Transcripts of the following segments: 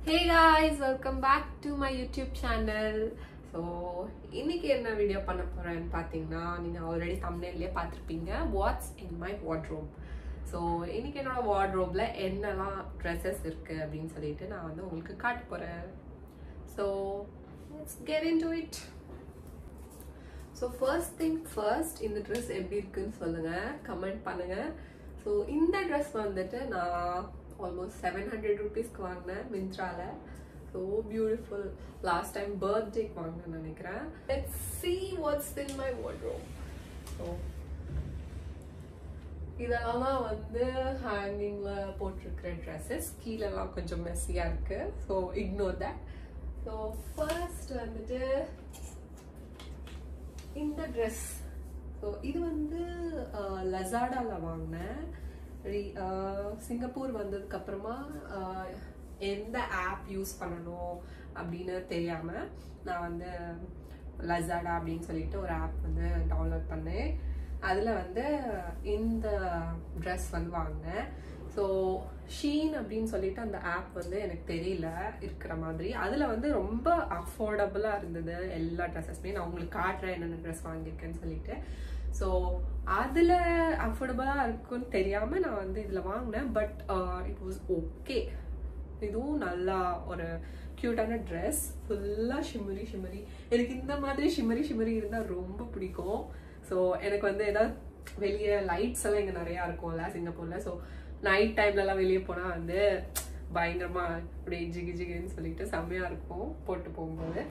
Hey guys, welcome back to my YouTube channel. So, இன்னைக்கு என்ன video பண்ண போறேன்னு பாத்தீங்கன்னா நீங்க ஆல்ரெடி thumbnailலயே பார்த்திருப்பீங்க what's in my wardrobe. So, இன்னைக்கு என்னோட wardrobeல என்னலாம் dresses இருக்கு அப்படினு சொல்லிட்டு நான் வந்து உங்களுக்கு காட்ட போறேன். So, let's get into it. So, first thing first, இந்த dress எப்படி இருக்குன்னு சொல்லுங்க, கமெண்ட் பண்ணுங்க. So, இந்த dress வந்துட்டு நான் almost 700 rupees க்கு வாங்குனேன் மிந்த்ரால. So beautiful. Last time birthday க்கு வாங்குனேன் நினைக்கிறேன். Let's see what's in my wardrobe. So இதெல்லாம் வந்து ஹேங்கிங்ல போட்டிருக்கிற dresses. கீழெல்லாம் கொஞ்சம் மெஸ்ஸியா இருக்கு. So ignore that. So first வந்துட்டு இந்த dress. So இது வந்து Lazadaல வாங்குனேன். சிங்கப்பூர் வந்ததுக்கு அப்புறமா எந்த ஆப் யூஸ் பண்ணணும் அப்படின்னு தெரியாம நான் வந்து Lazada அப்படின்னு சொல்லிட்டு ஒரு ஆப் வந்து டவுன்லோட் பண்ணேன். அதுல வந்து இந்த ட்ரெஸ் வந்து வாங்கினேன். ஸோ ஷீன் அப்படின்னு சொல்லிட்டு அந்த ஆப் வந்து எனக்கு தெரியல இருக்கிற மாதிரி. அதுல வந்து ரொம்ப அஃபோர்டபுளா இருந்தது எல்லா ட்ரெஸ்ஸஸ்மே. நான் உங்களுக்கு காட்டுறேன் என்னென்ன ட்ரெஸ் வாங்கியிருக்கேன்னு சொல்லிட்டு. ஸோ அதில் அஃபோர்டபுளாக இருக்குன்னு தெரியாமல் நான் வந்து இதில் வாங்கினேன். But it was okay. இதுவும் நல்லா ஒரு க்யூட்டான ட்ரெஸ், ஃபுல்லாக ஷிம்மரி. எனக்கு இந்த மாதிரி ஷிம்மரி இருந்தால் ரொம்ப பிடிக்கும். ஸோ எனக்கு வந்து ஏதாவது வெளியே லைட்ஸ் எல்லாம் இங்கே நிறையா இருக்கும்ல சிங்கப்பூரில். ஸோ நைட் டைம்லலாம் வெளியே போனால் வந்து பயங்கரமாக அப்படியே ஜிகின்னு சொல்லிட்டு செம்மையாக இருக்கும் போட்டு போகும்போது.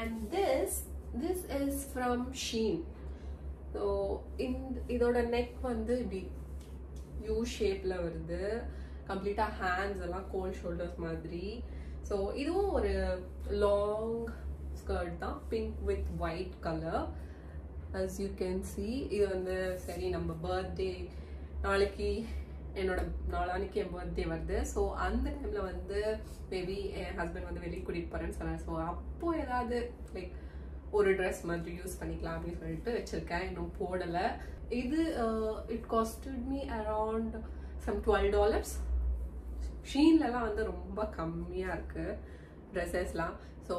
And this is from Sheen. So இதோட நெக் வந்து இப்படி யூ ஷேப்ல வருது. கம்ப்ளீட்டாக ஹேண்ட்ஸ் எல்லாம் கோல்ட் ஷோல்டர்ஸ் மாதிரி. ஸோ இதுவும் ஒரு லாங் ஸ்கர்ட் தான், pink with white colour. as you can see இது வந்து சரி நம்ம பர்த்டே நாளைக்கு நாளானிக்கு என் பர்த்டே வருது. ஸோ அந்த டைம்ல வந்து மேபி என் ஹஸ்பண்ட் வந்து வெளியே கூட்டிகிட்டு போறேன்னு சொன்னார். ஸோ அப்போ ஏதாவது லைக் ஒரு ட்ரெஸ் மாதிரி யூஸ் பண்ணிக்கலாம் அப்படின்னு சொல்லிட்டு வச்சிருக்கேன். இன்னும் போடலை. இது it costed me around some $12. ஷீன்லலாம் வந்து ரொம்ப கம்மியாக இருக்கு ட்ரெஸ்ஸஸ்லாம். ஸோ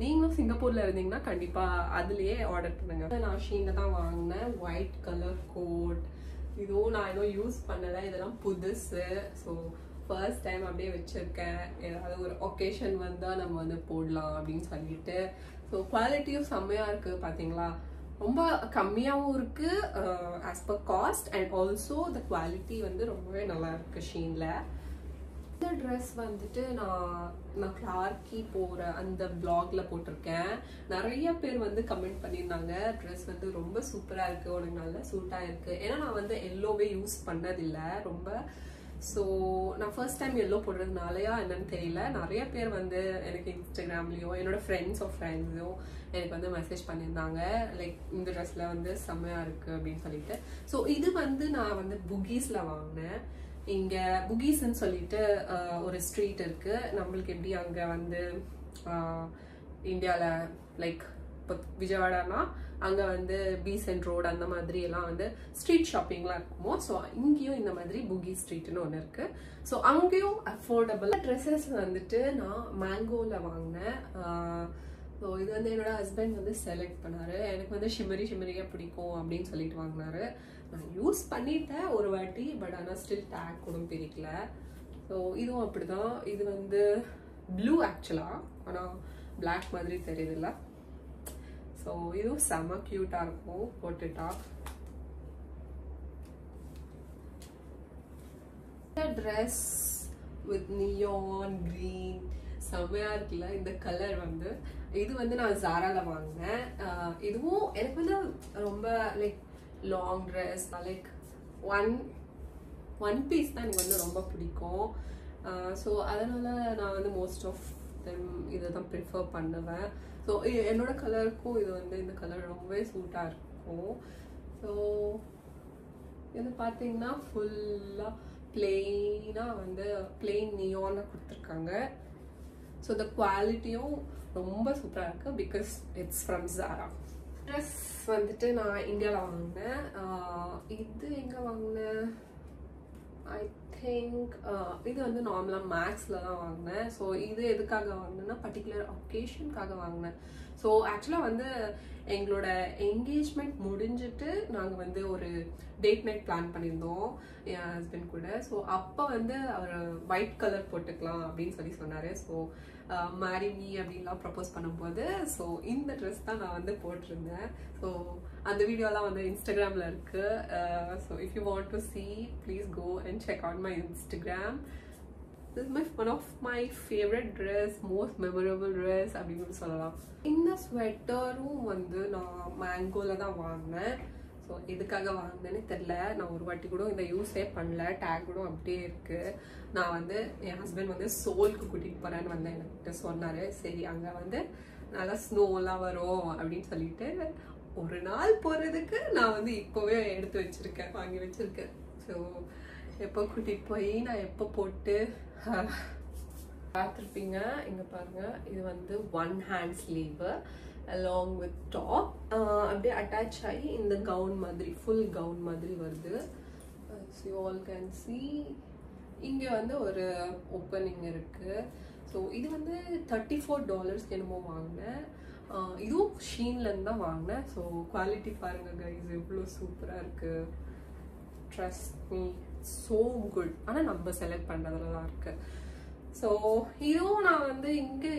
நீங்களும் சிங்கப்பூர்ல இருந்தீங்கன்னா கண்டிப்பா அதுலயே ஆர்டர் பண்ணுங்க. நான் ஷீன்ல தான் வாங்கினேன். White colour coat. இதுவும் நான் இன்னும் யூஸ் பண்ணலை. இதெல்லாம் புதுசு. ஸோ ஃபர்ஸ்ட் டைம் அப்படியே வச்சிருக்கேன். ஏதாவது ஒரு ஒகேஷன் வந்தால் நம்ம வந்து போடலாம் அப்படின்னு சொல்லிட்டு. ஸோ குவாலிட்டியும் செம்மையாக இருக்குது பார்த்தீங்களா. ரொம்ப கம்மியாகவும் இருக்குது as per cost. And also the quality வந்து ரொம்பவே நல்லா இருக்குது ஷீனில். இந்த ட்ரெஸ் வந்துட்டு நான் கிளார்க்கி போகிற அந்த பிளாக்ல போட்டிருக்கேன். நிறைய பேர் வந்து கமெண்ட் பண்ணியிருந்தாங்க ட்ரெஸ் வந்து ரொம்ப சூப்பராக இருக்குது, உனக்கு நல்ல சூட்டாக இருக்குது. ஏன்னா நான் வந்து எல்லோவே யூஸ் பண்ணதில்லை ரொம்ப. ஸோ நான் ஃபர்ஸ்ட் டைம் எல்லோ போடுறதுனாலயா என்னன்னு தெரியல. நிறைய பேர் வந்து எனக்கு இன்ஸ்டாகிராம்லேயோ என்னோட ஃப்ரெண்ட்ஸோ எனக்கு வந்து மெசேஜ் பண்ணியிருந்தாங்க லைக் இந்த ட்ரெஸ்ல வந்து செம்மையாக இருக்குது அப்படின்னு சொல்லிட்டு. ஸோ இது வந்து நான் வந்து புகீஸில் வாங்கினேன். இங்கே புகீஸ்ன்னு சொல்லிட்டு ஒரு ஸ்ட்ரீட் இருக்கு. நம்மளுக்கு எப்படி அங்கே வந்து இந்தியாவில் லைக் இப்போ விஜயவாடானா அங்கே வந்து பீசென்ட் ரோடு அந்த மாதிரி எல்லாம் வந்து ஸ்ட்ரீட் ஷாப்பிங்லாம் இருக்குமோ. ஸோ இங்கேயும் இந்த மாதிரி புகி ஸ்ட்ரீட்னு ஒன்று இருக்கு. ஸோ அங்கேயும் அஃபோர்டபுள் ட்ரெஸ்ஸஸ் வந்துட்டு நான் மேங்கோவில் வாங்கினேன். ஸோ இது வந்து என்னோட ஹஸ்பண்ட் வந்து செலக்ட் பண்ணாரு. எனக்கு வந்து ஷிம்மரியாக பிடிக்கும் அப்படின்னு சொல்லிட்டு வாங்கினாரு. நான் யூஸ் பண்ணிட்டேன் ஒரு வாட்டி. பட் ஆனால் ஸ்டில் டேக் கூட பிரிக்கல. ஸோ இதுவும் அப்படிதான். இது வந்து ப்ளூ ஆக்சுவலாக, ஆனால் பிளாக் மாதிரி தெரியுதுல்ல. ஸோ இதுவும் செம்ம க்யூட்டாக இருக்கும் போட்டுட்டா. இந்த ட்ரெஸ் வித் நியான் கிரீன் செம்மையாக இருக்குல்ல இந்த கலர் வந்து. இது வந்து நான் ஜாரால வாங்கினேன். இதுவும் எனக்கு வந்து ரொம்ப like long dress like one piece தான் எனக்கு வந்து ரொம்ப பிடிக்கும். ஸோ அதனால நான் வந்து மோஸ்ட் ஆஃப் தெம் இதை தான் ப்ரிஃபர் பண்ணுவேன். ஸோ என்னோட கலருக்கும் இது வந்து இந்த கலர் ரொம்பவே சூட்டாக இருக்கும். ஸோ இது பார்த்தீங்கன்னா ஃபுல்லாக பிளெயினாக வந்து பிளெயின் நியானாக கொடுத்துருக்காங்க. ஸோ இந்த குவாலிட்டியும் ரொம்ப சூப்பராக இருக்குது பிகாஸ் இட்ஸ் ஃப்ரம் ஜாரா. ட்ரெஸ் வந்துட்டு நான் இந்தியாவில் வாங்கினேன். இது எங்கே வாங்கினேன் ஐ திங்க் இது வந்து நார்மலாக மேக்ஸில் தான் வாங்கினேன். ஸோ இது எதுக்காக வாங்கினேன்னா பர்டிகுலர் ஒகேஷனுக்காக வாங்கினேன். ஸோ ஆக்சுவலாக வந்து எங்களோட என்கேஜ்மெண்ட் முடிஞ்சிட்டு நாங்கள் வந்து ஒரு டேட் நைட் பிளான் பண்ணியிருந்தோம் என் ஹஸ்பண்ட் கூட. ஸோ அப்போ வந்து அவர் ஒயிட் கலர் போட்டுக்கலாம் அப்படின்னு சொன்னார். ஸோ மேரி மீ அப்படின்லாம் ப்ரப்போஸ் பண்ணும்போது ஸோ இந்த ட்ரெஸ் தான் நான் வந்து போட்டிருந்தேன். ஸோ அந்த வீடியோலாம் வந்து இன்ஸ்டாகிராமில் இருக்குது. So if you want to see please go and check out my Instagram. This is one of my favorite dress, most memorable dress அப்படின்னு சொல்லலாம். இந்த ஸ்வெட்டரும் வந்து நான் மேங்கோல தான் வாங்கினேன். ஸோ எதுக்காக வாங்கினேன்னு தெரில. நான் ஒரு வாட்டி கூட இந்த யூஸே பண்ணல. டேக் கூட அப்படியே இருக்கு. நான் வந்து என் ஹஸ்பண்ட் வந்து சோலுக்கு கூட்டிகிட்டு போகிறேன்னு வந்து என்கிட்ட சொன்னார். சரி அங்கே வந்து நல்லா ஸ்னோலாம் வரும் அப்படின்னு சொல்லிட்டு ஒரு நாள் போகிறதுக்கு நான் வந்து இப்போவே எடுத்து வச்சுருக்கேன், வாங்கி வச்சுருக்கேன். ஸோ எப்போ கூட்டிகிட்டு போய் நான் எப்போ போட்டு பார்த்துருப்பீங்க. இங்கே பாருங்கள், இது வந்து 1 hand sleeve along with top அப்படியே அட்டாச் ஆகி இந்த கவுன் மாதிரி ஃபுல் கவுன் மாதிரி வருது. So you all can see இங்கே வந்து ஒரு ஓப்பனிங் இருக்குது. ஸோ இது வந்து $34 என்னமோ வாங்கினேன். இதுவும் ஷீன்லேருந்து தான் வாங்கினேன். ஸோ குவாலிட்டி பாருங்கள் கைஸ், எவ்வளோ சூப்பராக இருக்குது. Trust me, so good. ஆனால் நம்ம செலக்ட் பண்ணுறதுலாம் இருக்குது. ஸோ இதுவும் நான் வந்து இங்கே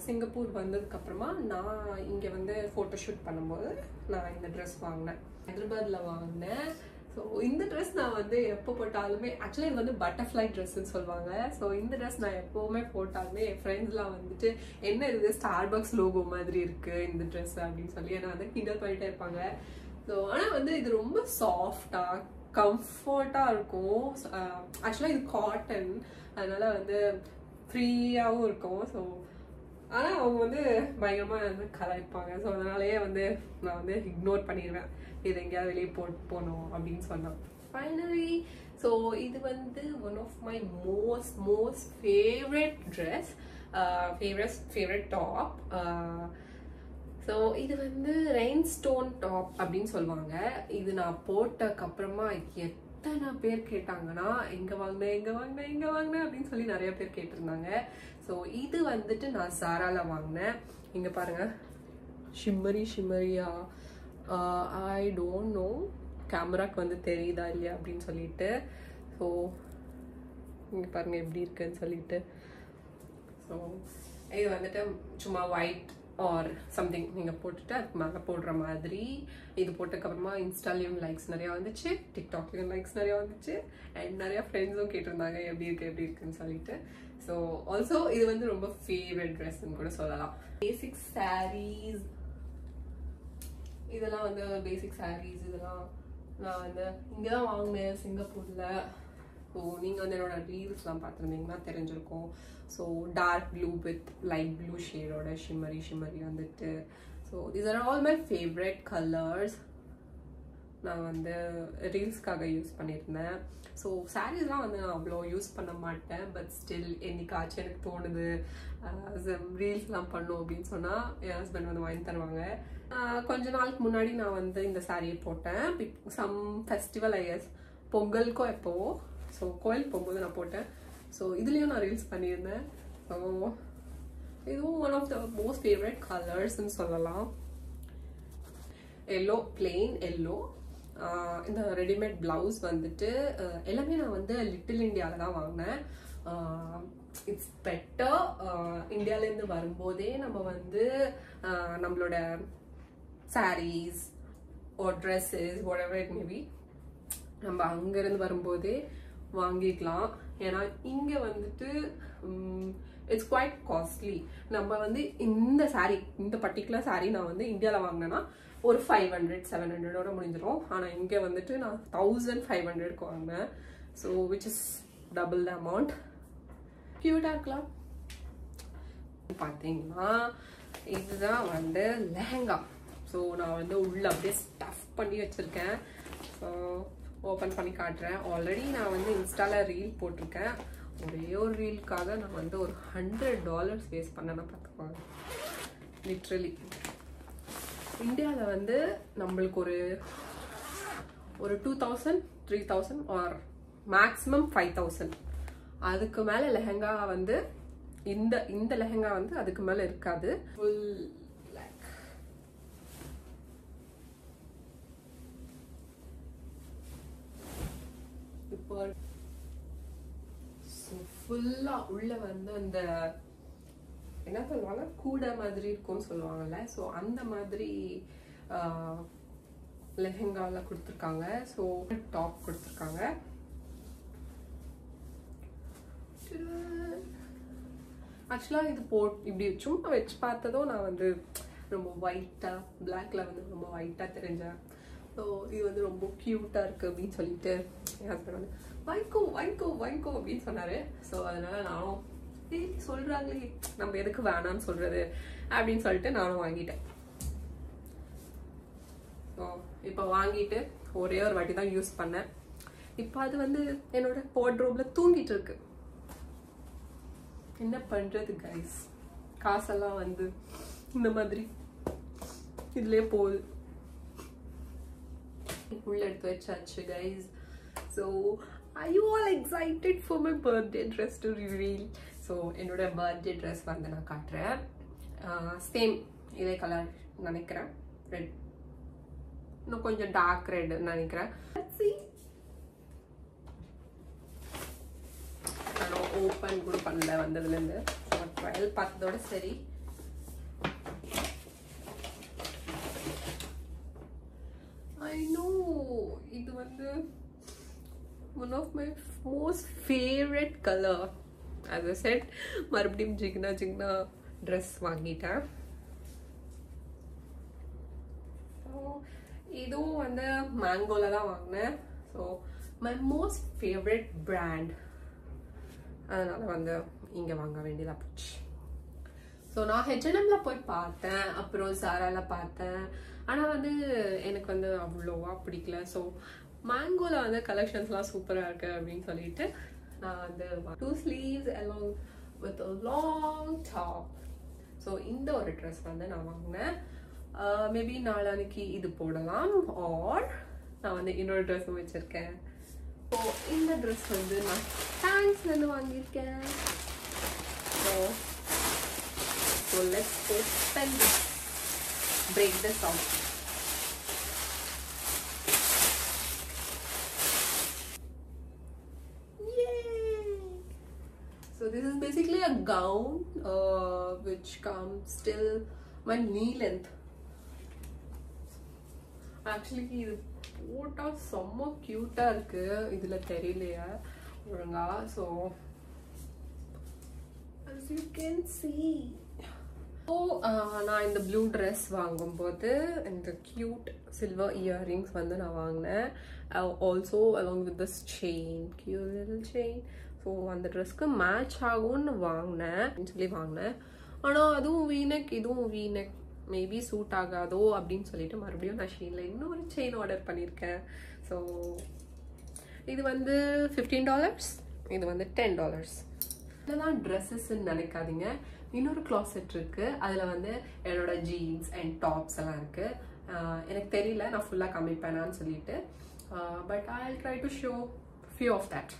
சிங்கப்பூர் வந்ததுக்கப்புறமா நான் இங்கே வந்து ஃபோட்டோஷூட் பண்ணும்போது நான் இந்த ட்ரெஸ் வாங்கினேன். ஹைதராபாத்தில் வாங்கினேன். ஸோ இந்த ட்ரெஸ் நான் வந்து எப்போ போட்டாலுமே, ஆக்சுவலி இது வந்து பட்டர்ஃப்ளை ட்ரெஸ்ன்னு சொல்லுவாங்க. ஸோ இந்த ட்ரெஸ் நான் எப்போவுமே போட்டாலுமே என் ஃப்ரெண்ட்ஸ்லாம் வந்துட்டு என்ன இது ஸ்டார்பக்ஸ் லோகோ மாதிரி இருக்குது இந்த ட்ரெஸ் அப்படின்னு சொல்லி என்னை வந்து கிண்டல் பண்ணிகிட்டே இருப்பாங்க. ஸோ ஆனால் வந்து இது ரொம்ப சாஃப்டாக கம்ஃபர்ட்டாக இருக்கும். ஆக்சுவலாக இது காட்டன், அதனால வந்து ஃப்ரீயாகவும் இருக்கும். ஸோ ஆனால் அவங்க வந்து பயங்கரமாக வந்து கலாய்ப்பாங்க. ஸோ அதனாலேயே வந்து நான் வந்து இக்னோர் பண்ணிடுவேன், இது எங்கேயாவது வெளியே போட்டு போகணும் அப்படின்னு சொன்னேன். ஃபைனலி ஸோ இது வந்து one of my most favourite dress, favourite top. So இது வந்து ரெயின்ஸ்டோன் டாப் அப்படின்னு சொல்லுவாங்க. இது நான் போட்டதுக்கப்புறமா எத்தனை பேர் கேட்டாங்கன்னா எங்கே வாங்கினேன் அப்படின்னு சொல்லி நிறைய பேர் கேட்டிருந்தாங்க. ஸோ இது வந்துட்டு நான் சாரால வாங்கினேன். இங்கே பாருங்கள், ஷிம்மரியா, ஐ டோன்ட் நோ கேமராக்கு வந்து தெரியுதா இல்லையா அப்படின்னு சொல்லிட்டு. ஸோ இங்கே பாருங்கள் எப்படி இருக்குன்னு சொல்லிட்டு. ஸோ இது வந்துட்டு சும்மா ஒயிட் ஆர் சம்திங் நீங்கள் போட்டுட்டு அதுக்கு மேலே போடுற மாதிரி. இது போட்டதுக்கப்புறமா இன்ஸ்டாலையும் லைக்ஸ் நிறையா வந்துச்சு, டிக்டாக்லேயும் லைக்ஸ் நிறையா வந்துச்சு, அண்ட் நிறையா ஃப்ரெண்ட்ஸும் கேட்டிருந்தாங்க எப்படி இருக்குன்னு சொல்லிட்டு. ஸோ ஆல்சோ இது வந்து ரொம்ப ஃபேவரட் ட்ரெஸ்ன்னு கூட சொல்லலாம். பேசிக் சாரீஸ் இதெல்லாம் வந்து பேசிக் சாரீஸ் இதெல்லாம் நான் வந்து இங்கே தான் வாங்கினேன் சிங்கப்பூரில். ஸோ நீங்கள் வந்து என்னோட ரீல்ஸ்லாம் பார்த்துருந்தீங்கன்னா தெரிஞ்சிருக்கும். So dark blue with light blue ஷேடோட ஷிம்மரி வந்துட்டு. So these are all my favourite colours. நான் வந்து ரீல்ஸ்க்காக யூஸ் பண்ணியிருந்தேன். ஸோ சாரீஸ்லாம் வந்து நான் அவ்வளோ யூஸ் பண்ண மாட்டேன். பட் ஸ்டில் என்னைக்காச்சும் எனக்கு தோணுது ரீல்ஸ்லாம் பண்ணும் அப்படின்னு சொன்னால் என் ஹஸ்பண்ட் வந்து வாங்கி தருவாங்க. கொஞ்ச நாளுக்கு முன்னாடி நான் வந்து இந்த சாரியை போட்டேன். சம் ஃபெஸ்டிவல் ஐஎஸ் பொங்கலுக்கோ எப்போவோ, ஸோ கோயிலுக்கு போகும்போது நான் போட்டேன். ஸோ இதுலேயும் நான் ரீல்ஸ் பண்ணியிருந்தேன். ஸோ இதுவும் one of the most favourite கலர்ஸ்ன்னு சொல்லலாம். Yellow, plain yellow. இந்த ரெடிமேட் ப்ளவுஸ் வந்துட்டு எல்லாமே நான் வந்து லிட்டில் இண்டியாவில் தான் வாங்கினேன். It's better. இந்தியாவிலேருந்து வரும்போதே நம்ம வந்து நம்மளோட saris or dresses whatever it may be நம்ம அங்கேருந்து வரும்போதே வாங்கிக்கலாம். ஏன்னா இங்கே வந்துட்டு இட்ஸ் குவைட் காஸ்ட்லி. நம்ம வந்து இந்த சாரீ, இந்த பர்டிகுலர் சாரீ நான் வந்து இந்தியாவில் வாங்கினேன்னா ஒரு 500-700ஓட முடிஞ்சிடும். ஆனால் இங்கே வந்துட்டு நான் 1500க்கு வாங்கினேன். So which is double the amount. க்யூட்டாக இருக்கலாம். பார்த்தீங்கன்னா இதுதான் வந்து லெஹங்கா. ஸோ நான் வந்து உள்ளே அப்படியே ஸ்டஃப் பண்ணி வச்சுருக்கேன். ஸோ ஓப்பன் பண்ணி காட்டுறேன். ஆல்ரெடி நான் வந்து இன்ஸ்டாவில் ரீல் போட்டிருக்கேன். ஒரே ஒரு ரீலுக்காக நான் வந்து ஒரு $100 வேஸ்ட் பண்ணேன்னா பார்த்துக்கோங்க. லிட்ரலி இந்தியாவில் வந்து நம்மளுக்கு ஒரு 2000-3000 ஆர் மேக்ஸிமம் 5000. அதுக்கு மேலே லெஹங்கா வந்து இந்த லெஹங்கா வந்து அதுக்கு மேலே இருக்காது. Full black. இப்போ ஃபுல்லாக உள்ள வந்து அந்த என்ன சொல்லுவாங்க, கூடை மாதிரி இருக்கும்னு சொல்லுவாங்கல்ல. ஸோ அந்த மாதிரி லெஹங்காவில் கொடுத்துருக்காங்க. ஸோ டாப் கொடுத்துருக்காங்க. ஆக்சுவலாக இது இப்படி சும்மா வச்சு பார்த்ததும் நான் வந்து ரொம்ப ஒயிட்டாக, பிளாக்ல வந்து ரொம்ப ஒயிட்டாக தெரிஞ்சேன். ஸோ இது வந்து ரொம்ப க்யூட்டாக இருக்குது அப்படின்னு சொல்லிட்டு என் ஹஸ்பண்ட் வந்து வாங்கிக்கோ வாங்கிக்கோ வாங்கிக்கோ அப்படின்னு சொன்னார். ஸோ அதனால நானும் சொல்கிறாங்களே நம்ம எதுக்கு வேணான்னு சொல்கிறது அப்படின்னு சொல்லிட்டு நானும் வாங்கிட்டேன். ஸோ இப்போ வாங்கிட்டு ஒரே ஒரு வாட்டி தான் யூஸ் பண்ணேன். இப்போ அது வந்து என்னோட வார்ட்ரோப்ல தூங்கிட்டு இருக்கு. என்ன பண்றது கைஸ், காசெல்லாம் வந்து இந்த மாதிரி இதுலயே போகுது. உள்ள எடுத்து வச்சாச்சு guys. So are you all excited for my birthday dress to reveal? So என்னோட பர்த்டே ட்ரெஸ் வந்து நான் காட்டுறேன். சேம் இதே கலர் நினைக்கிறேன், ரெட், இன்னும் கொஞ்சம் டார்க் ரெட் நினைக்கிறேன். நான் ஓப்பன் கூட பண்ணல வந்ததுலேருந்து. ட்ரையல் பார்த்ததோட சரி. ஐ நோ இது வந்து one of my most favorite color. As I said, மறுபடியும் ஜிக்னா ட்ரெஸ் வாங்கிட்டேன். இதுவும் வந்து மேங்கோல தான் வாங்கினேன். So my most favourite brand, அதனால வந்து இங்கே வாங்க வேண்டியதாக போச்சு. ஸோ நான் H&Mல போய் பார்த்தேன், அப்புறம் Zaraல பார்த்தேன். ஆனால் வந்து எனக்கு வந்து அவ்வளோவா பிடிக்கல. ஸோ மேங்கோல வந்து கலெக்ஷன்ஸ்லாம் சூப்பராக இருக்கு அப்படின்னு சொல்லிட்டு நான் வந்து 2 sleeves along with a long top. So இந்த ஒரு ட்ரெஸ் வந்து நான் வாங்கினேன். மேபி நாளைக்கு இது போடலாம், ஆர் நான் வந்து இன்னொரு ட்ரெஸ்ஸும் வச்சுருக்கேன். ஸோ இந்த ட்ரெஸ் வந்து நான் தேங்க்ஸ்லேருந்து வாங்கியிருக்கேன். So let's open this, break this out. So this is basically a gown which comes till my knee length. Actually இது போட்டா செம்ம கியூட்டா இருக்கு, இதுல தெரியலையா ஒழுங்கா. So as you can see, நான் இந்த ப்ளூ ட்ரெஸ் வாங்கும்போது இந்த கியூட் சில்வர் இயரிங்ஸ் வந்து நான் வாங்கினேன். Also along with this chain, cute little chain. So அந்த ட்ரெஸ்க்கு மேட்ச் ஆகும்னு வாங்கினேன். ஆனால் அதுவும் வீனெக், இதுவும் வீனெக், மேபி சூட் ஆகாதோ அப்படின்னு சொல்லிட்டு மறுபடியும் நான் ஷீனில் இன்னொரு செயின் ஆர்டர் பண்ணியிருக்கேன். ஸோ இது வந்து $15, இது வந்து $10. இதெல்லாம் ட்ரெஸ்ஸஸ்ன்னு நினைக்காதீங்க, இன்னொரு கிளாசெட் இருக்கு, அதில் வந்து என்னோட ஜீன்ஸ் அண்ட் டாப்ஸ் எல்லாம் இருக்கு. எனக்கு தெரியல நான் ஃபுல்லாக காமிப்பேனான்னு சொல்லிட்டு, but I will try to show few of that.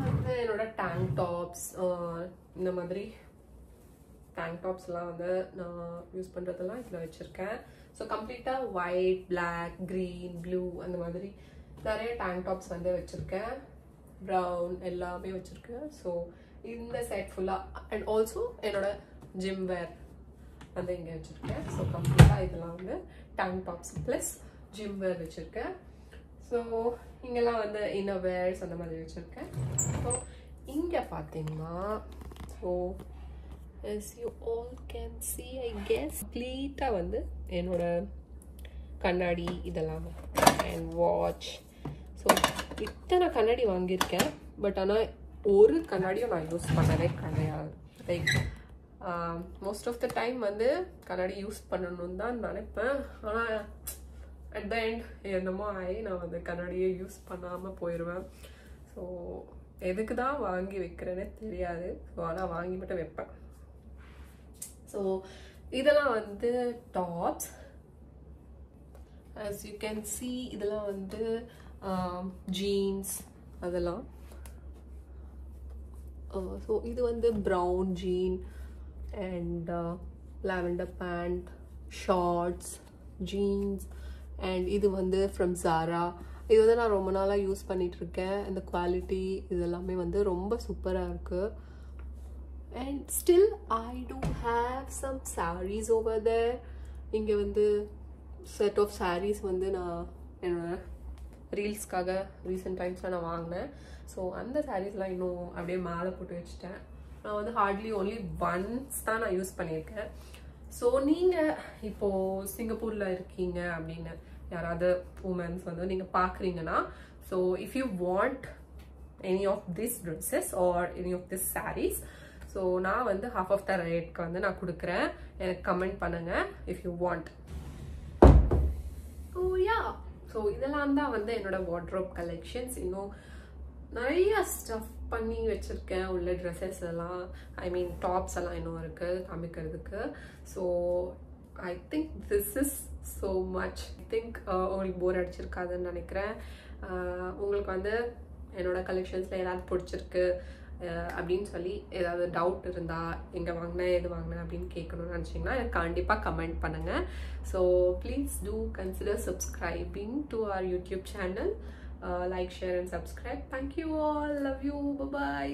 வந்து என்னோட டேங்க் டாப்ஸ், இந்த மாதிரி டேங்க் டாப்ஸ்லாம் வந்து நான் யூஸ் பண்ணுறதெல்லாம் இதில் வச்சுருக்கேன். ஸோ கம்ப்ளீட்டாக ஒயிட், பிளாக், க்ரீன், ப்ளூ அந்த மாதிரி நிறைய டேங்க் டாப்ஸ் வந்து வச்சுருக்கேன். ப்ரௌன் எல்லாமே வச்சுருக்கேன். ஸோ இந்த செட் ஃபுல்லாக, அண்ட் ஆல்சோ என்னோட ஜிம் வேர் வந்து இங்கே வச்சுருக்கேன். ஸோ கம்ப்ளீட்டாக இதெல்லாம் வந்து டேங்க் டாப்ஸ் ப்ளஸ் ஜிம் வேர் வச்சுருக்கேன். ஸோ இங்கெல்லாம் வந்து இன்னர் வேர்ஸ் அந்த மாதிரி வச்சுருக்கேன். ஸோ இங்கே பார்த்தீங்கன்னா, so as you all can see, I guess கம்ப்ளீட்டாக வந்து என்னோட கண்ணாடி இதெல்லாம் அண்ட் வாட்ச். ஸோ இத்தனை கண்ணாடி வாங்கியிருக்கேன், பட் ஆனால் ஒரு கண்ணாடியும் நான் யூஸ் பண்ணவே கிடையாது. Like most of the time வந்து கண்ணாடி யூஸ் பண்ணணும்னு தான் நினைப்பேன். ஆனால் அட் த எண்ட் என்னமோ ஆகி நான் வந்து கண்ணாடியை யூஸ் பண்ணாமல் போயிடுவேன். ஸோ எதுக்கு தான் வாங்கி வைக்கிறேன்னே தெரியாது. ஸோ ஆனால் வாங்கி மட்டும் வைப்பேன். ஸோ இதெல்லாம் வந்து tops. as you can see இதெல்லாம் வந்து jeans அதெல்லாம் so இது வந்து brown jean and lavender pant shorts jeans and இது வந்து from Zara இது வந்து நான் ரொம்ப நாளா யூஸ் பண்ணிட்டு இருக்கேன் இந்த குவாலிட்டி இதெல்லாம் வந்து ரொம்ப சூப்பரா இருக்கு and still I do have some sarees over there இங்க வந்து set of sarees வந்து நான் என்னோட ரீல்ஸ்க்காக ரீசெண்ட் டைம்ஸ்ல நான் வாங்கினேன் ஸோ அந்த சாரீஸ்லாம் இன்னும் அப்படியே மேலே போட்டு வச்சுட்டேன் நான் வந்து ஹார்ட்லி ஒன்லி ஒன்ஸ் தான் நான் யூஸ் பண்ணியிருக்கேன் ஸோ நீங்கள் இப்போது சிங்கப்பூரில் இருக்கீங்க அப்படின்னு யாராவது உமன்ஸ் வந்து நீங்கள் பார்க்குறீங்கன்னா so if you want any of this dresses or any of this saris so நான் வந்து half of the ரேட்க்கு வந்து நான் கொடுக்குறேன் எனக்கு கமெண்ட் பண்ணுங்கள் if you want so yeah so இதெல்லாம் தான் வந்து என்னோட வார்ட்ரோப் கலெக்ஷன்ஸ் இன்னும் நிறைய ஸ்டஃப் பண்ணி வச்சுருக்கேன் உள்ள ட்ரெஸ்ஸஸ் எல்லாம் ஐ மீன் டாப்ஸ் எல்லாம் இன்னும் இருக்குது காமிக்கிறதுக்கு so I think this is so much I think உங்களுக்கு போர் அடிச்சிருக்காதுன்னு நினைக்கிறேன் உங்களுக்கு வந்து என்னோட கலெக்ஷன்ஸில் ஏதாவது பிடிச்சிருக்கு அப்படின்னு சொல்லி ஏதாவது டவுட் இருந்தால் எங்கே வாங்கினேன் எது வாங்கினேன் அப்படின்னு கேட்கணும்னு நினச்சிங்கன்னா எனக்கு கண்டிப்பாக கமெண்ட் பண்ணுங்கள் so please do consider subscribing to our YouTube channel like share and subscribe thank you all love you bye bye